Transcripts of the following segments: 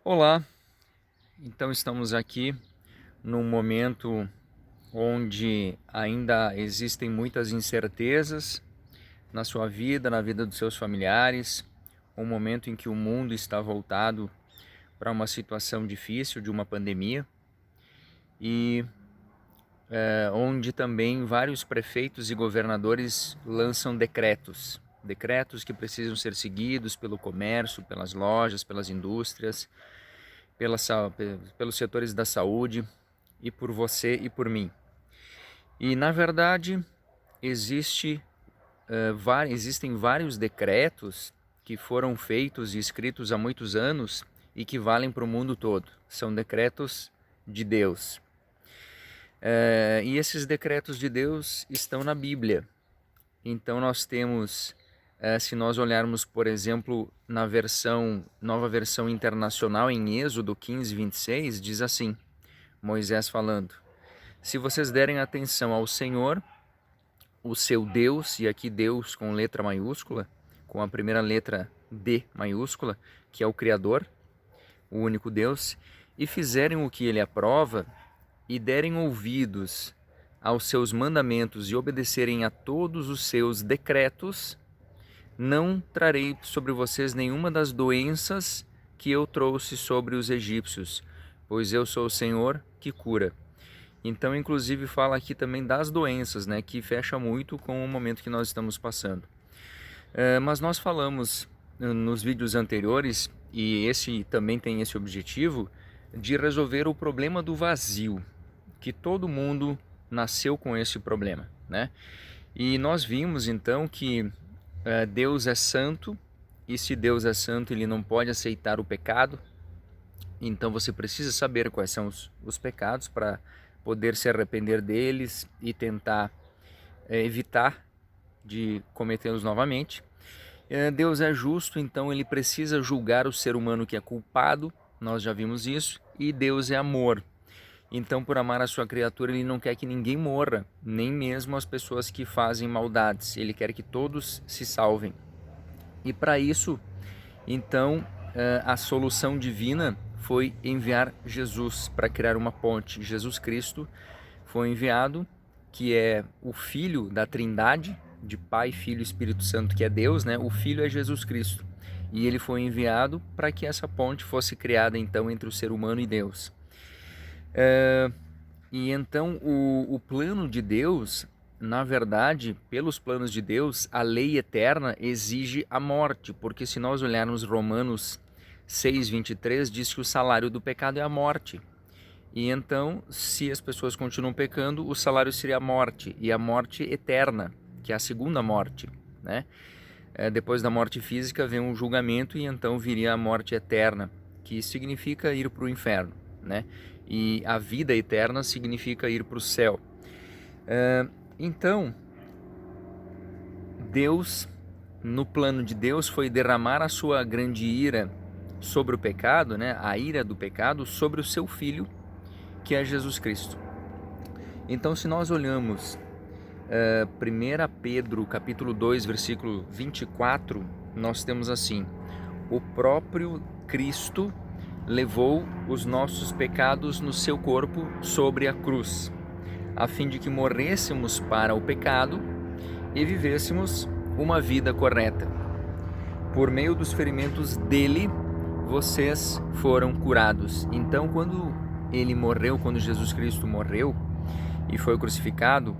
Olá, então estamos aqui num momento onde ainda existem muitas incertezas na sua vida, na vida dos seus familiares, um momento em que o mundo está voltado para uma situação difícil de uma pandemia e onde também vários prefeitos e governadores lançam decretos que precisam ser seguidos pelo comércio, pelas lojas, pelas indústrias, pelos setores da saúde e por você e por mim. E na verdade existem vários decretos que foram feitos e escritos há muitos anos e que valem para o mundo todo. São decretos de Deus. E esses decretos de Deus estão na Bíblia. Então nós temos, se nós olharmos, por exemplo, na nova versão internacional, em Êxodo 15:26, diz assim, Moisés falando: se vocês derem atenção ao Senhor, o seu Deus, e aqui Deus com letra maiúscula, com a primeira letra D maiúscula, que é o Criador, o único Deus, e fizerem o que ele aprova, e derem ouvidos aos seus mandamentos e obedecerem a todos os seus decretos, não trarei sobre vocês nenhuma das doenças que eu trouxe sobre os egípcios, pois eu sou o Senhor que cura. Então, inclusive, fala aqui também das doenças, né, que fecha muito com o momento que nós estamos passando. Mas nós falamos nos vídeos anteriores, e esse também tem esse objetivo, de resolver o problema do vazio, que todo mundo nasceu com esse problema, né? E nós vimos então que Deus é santo, e se Deus é santo, ele não pode aceitar o pecado. Então você precisa saber quais são os pecados para poder se arrepender deles e tentar evitar de cometê-los novamente. Deus é justo, então ele precisa julgar o ser humano que é culpado, nós já vimos isso, e Deus é amor. Então, por amar a sua criatura, ele não quer que ninguém morra, nem mesmo as pessoas que fazem maldades. Ele quer que todos se salvem. E para isso, então, a solução divina foi enviar Jesus para criar uma ponte. Jesus Cristo foi enviado, que é o Filho da Trindade, de Pai, Filho e Espírito Santo, que é Deus, né? O Filho é Jesus Cristo. E ele foi enviado para que essa ponte fosse criada, então, entre o ser humano e Deus. E então o plano de Deus, na verdade, pelos planos de Deus, a lei eterna exige a morte, porque se nós olharmos Romanos 6:23, diz que o salário do pecado é a morte. E então, se as pessoas continuam pecando, o salário seria a morte, e a morte eterna, que é a segunda morte, né? Depois da morte física vem um julgamento, e então viria a morte eterna, que significa ir para o inferno, né? E a vida eterna significa ir para o céu. Então, Deus, no plano de Deus, foi derramar a sua grande ira sobre o pecado, né? A ira do pecado sobre o seu Filho, que é Jesus Cristo. Então, se nós olhamos 1 Pedro capítulo 2, versículo 24, nós temos assim: o próprio Cristo levou os nossos pecados no seu corpo sobre a cruz, a fim de que morrêssemos para o pecado e vivêssemos uma vida correta. Por meio dos ferimentos dele, vocês foram curados. Então, quando ele morreu, quando Jesus Cristo morreu e foi crucificado,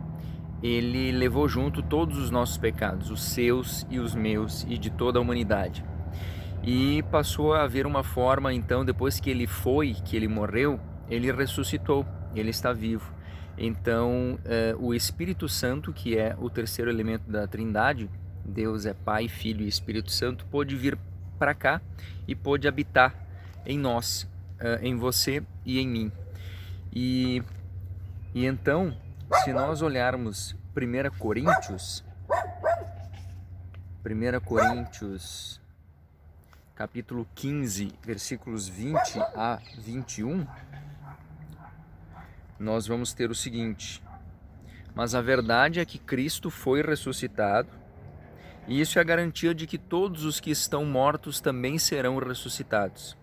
ele levou junto todos os nossos pecados, os seus e os meus e de toda a humanidade. E passou a haver uma forma, então, depois que ele morreu, ele ressuscitou, ele está vivo. Então, o Espírito Santo, que é o terceiro elemento da Trindade, Deus é Pai, Filho e Espírito Santo, pôde vir para cá e pôde habitar em nós, em você e em mim. E então, se nós olharmos 1 Coríntios capítulo 15, versículos 20 a 21, nós vamos ter o seguinte: mas a verdade é que Cristo foi ressuscitado, e isso é a garantia de que todos os que estão mortos também serão ressuscitados.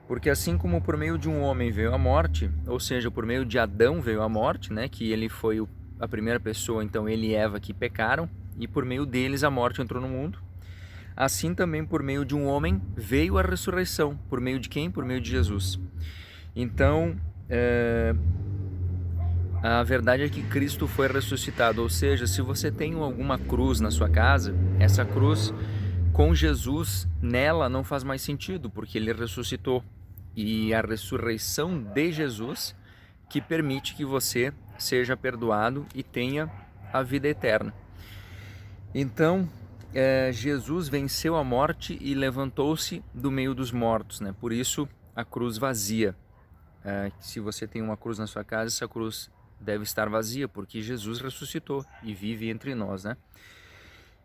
Porque assim como por meio de um homem veio a morte, ou seja, por meio de Adão veio a morte, né, que ele foi a primeira pessoa, então ele e Eva que pecaram, e por meio deles a morte entrou no mundo. Assim também por meio de um homem veio a ressurreição. Por meio de quem? Por meio de Jesus. Então, a verdade é que Cristo foi ressuscitado, ou seja, se você tem alguma cruz na sua casa, essa cruz com Jesus nela não faz mais sentido, porque ele ressuscitou. E a ressurreição de Jesus que permite que você seja perdoado e tenha a vida eterna. Então, Jesus venceu a morte e levantou-se do meio dos mortos, né? Por isso, a cruz vazia. Se você tem uma cruz na sua casa, essa cruz deve estar vazia, porque Jesus ressuscitou e vive entre nós, né?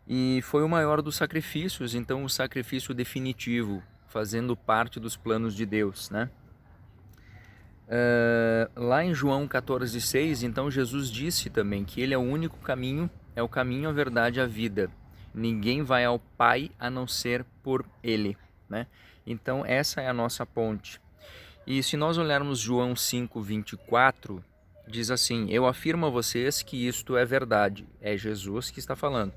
E foi o maior dos sacrifícios, então o sacrifício definitivo, fazendo parte dos planos de Deus, né? Lá em João 14,6, então Jesus disse também que ele é o único caminho, é o caminho, a verdade e a vida. Ninguém vai ao Pai a não ser por ele, né? Então essa é a nossa ponte. E se nós olharmos João 5,24, diz assim: eu afirmo a vocês que isto é verdade. É Jesus que está falando.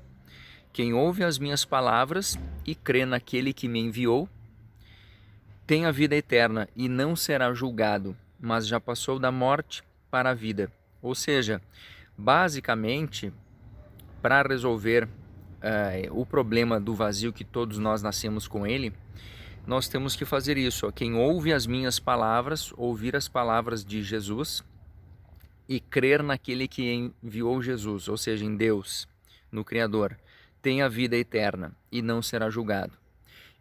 Quem ouve as minhas palavras e crê naquele que me enviou, tem a vida eterna e não será julgado, mas já passou da morte para a vida. Ou seja, basicamente, para resolver o problema do vazio que todos nós nascemos com ele, nós temos que fazer isso. Quem ouve as minhas palavras, ouvir as palavras de Jesus e crer naquele que enviou Jesus, ou seja, em Deus, no Criador, tem a vida eterna e não será julgado.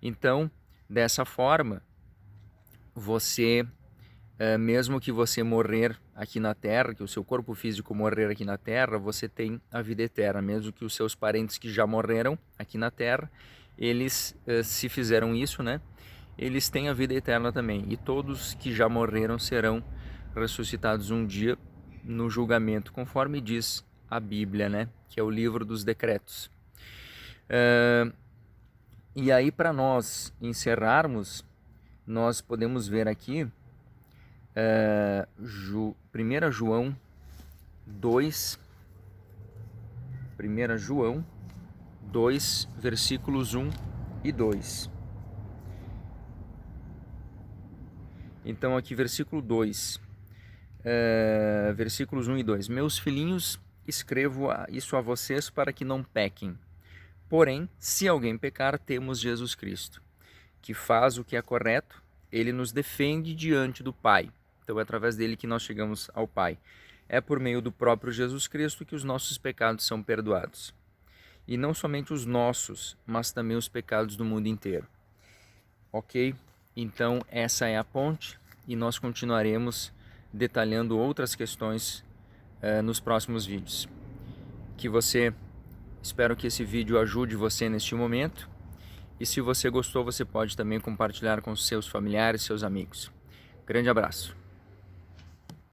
Então, dessa forma, você, mesmo que você morrer aqui na Terra, que o seu corpo físico morrer aqui na Terra, você tem a vida eterna. Mesmo que os seus parentes que já morreram aqui na Terra, eles, se fizeram isso, né? Eles têm a vida eterna também. E todos que já morreram serão ressuscitados um dia no julgamento, conforme diz a Bíblia, né? Que é o livro dos decretos. E aí, para nós encerrarmos, nós podemos ver aqui 1 João 2, 1 João 2, versículos 1 e 2. Então aqui versículo 2, versículos 1 e 2. Meus filhinhos, escrevo isso a vocês para que não pequem. Porém, se alguém pecar, temos Jesus Cristo, que faz o que é correto, ele nos defende diante do Pai. Então é através dele que nós chegamos ao Pai. É por meio do próprio Jesus Cristo que os nossos pecados são perdoados. E não somente os nossos, mas também os pecados do mundo inteiro. Ok? Então essa é a ponte e nós continuaremos detalhando outras questões nos próximos vídeos. Espero que esse vídeo ajude você neste momento. E se você gostou, você pode também compartilhar com seus familiares, seus amigos. Grande abraço.